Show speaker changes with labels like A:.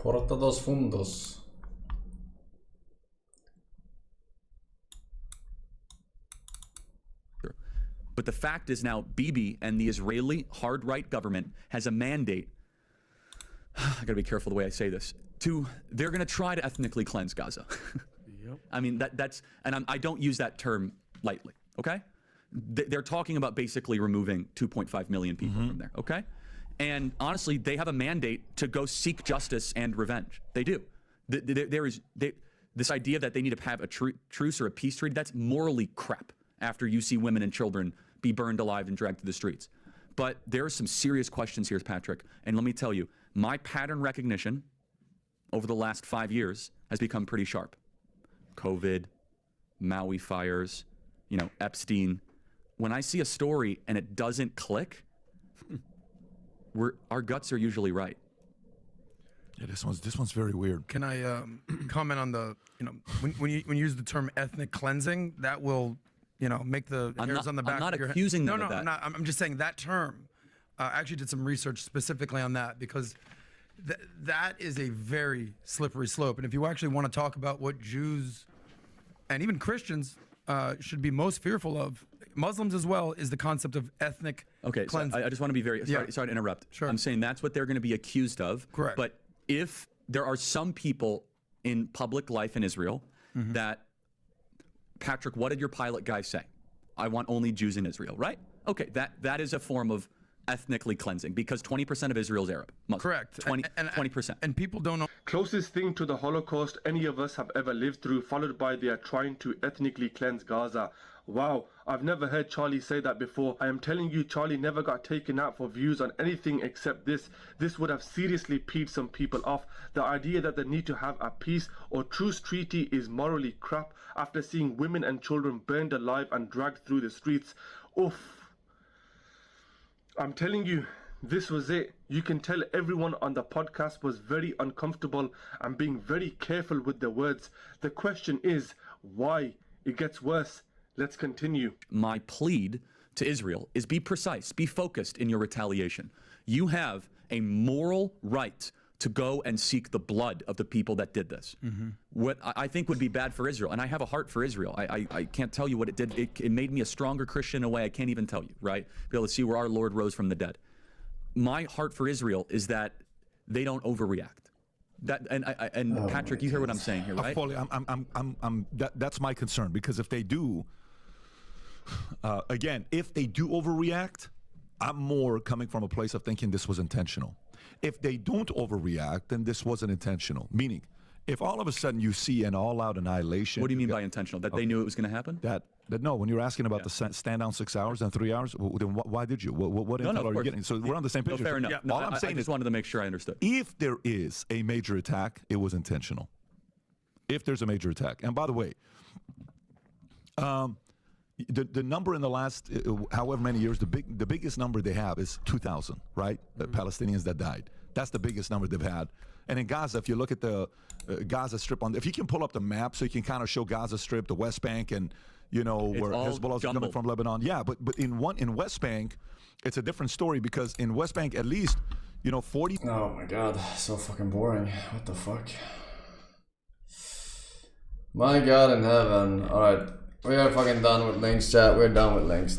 A: Corta dos fundos.
B: But the fact is now Bibi and the Israeli hard right government has a mandate. I gotta be careful the way I say this. They're gonna try to ethnically cleanse Gaza. Yep. I mean, I don't use that term lightly, okay? They're talking about basically removing 2.5 million people from there, okay? And honestly, they have a mandate to go seek justice and revenge. They do. This idea that they need to have a truce or a peace treaty, that's morally crap after you see women and children be burned alive and dragged through the streets. But there are some serious questions here, Patrick. And let me tell you, my pattern recognition over the last 5 years has become pretty sharp. COVID, Maui fires, Epstein. When I see a story and it doesn't click, our guts are usually right.
C: Yeah, this one's very weird.
D: Can I comment on the when you use the term ethnic cleansing, that will make the hairs on the back
B: I'm not
D: of your head.
B: accusing them of that.
D: I'm not. I'm just saying that term. I actually did some research specifically on that because that is a very slippery slope. And if you actually want to talk about what Jews and even Christians should be most fearful of, Muslims as well, is the concept of ethnic cleansing.
B: So I just want to be very sorry to interrupt.
D: Sure.
B: I'm saying that's what they're going to be accused of.
D: Correct.
B: But if there are some people in public life in Israel that, Patrick, what did your pilot guy say? I want only Jews in Israel, right? Okay, that is a form of ethnically cleansing because 20% of Israel is Arab. Muslim.
D: Correct.
B: 20%.
D: And people don't know.
E: Closest thing to the Holocaust any of us have ever lived through, followed by their trying to ethnically cleanse Gaza. Wow, I've never heard Charlie say that before. I am telling you, Charlie never got taken out for views on anything except this. This would have seriously peed some people off. The idea that they need to have a peace or truce treaty is morally crap after seeing women and children burned alive and dragged through the streets. Oof. I'm telling you, this was it. You can tell everyone on the podcast was very uncomfortable and being very careful with their words. The question is, why? It gets worse. Let's continue.
B: My plea to Israel is be precise, be focused in your retaliation. You have a moral right to go and seek the blood of the people that did this. What I think would be bad for Israel, and I have a heart for Israel. I can't tell you what it did. It made me a stronger Christian in a way I can't even tell you, right? Be able to see where our Lord rose from the dead. My heart for Israel is that they don't overreact. Patrick, you hear what I'm saying here, right?
C: That's my concern, because if they do, again, if they do overreact, I'm more coming from a place of thinking this was intentional. If they don't overreact, then this wasn't intentional. Meaning, if all of a sudden you see an all-out annihilation.
B: What do you mean by intentional? That they knew it was going to happen?
C: That no. When you're asking about the stand down 6 hours and 3 hours, then why did you? What intel are you getting? So we're on the same page.
B: No, fair enough.
C: Yeah, all I'm saying
B: I just wanted to make sure I understood.
C: If there is a major attack, it was intentional. If there's a major attack, and by the way, the number in the last however many years, the biggest number they have is 2,000, right? Palestinians that died. That's the biggest number they've had. And in Gaza, if you look at the Gaza Strip, if you can pull up the map so you can kind of show Gaza Strip, the West Bank, and where Hezbollah's coming from Lebanon. Yeah, but in West Bank, it's a different story, because in West Bank, at least 40.
A: Oh my god, so fucking boring. What the fuck? My god in heaven. Alright, we are fucking done with links, chat. We're done with links.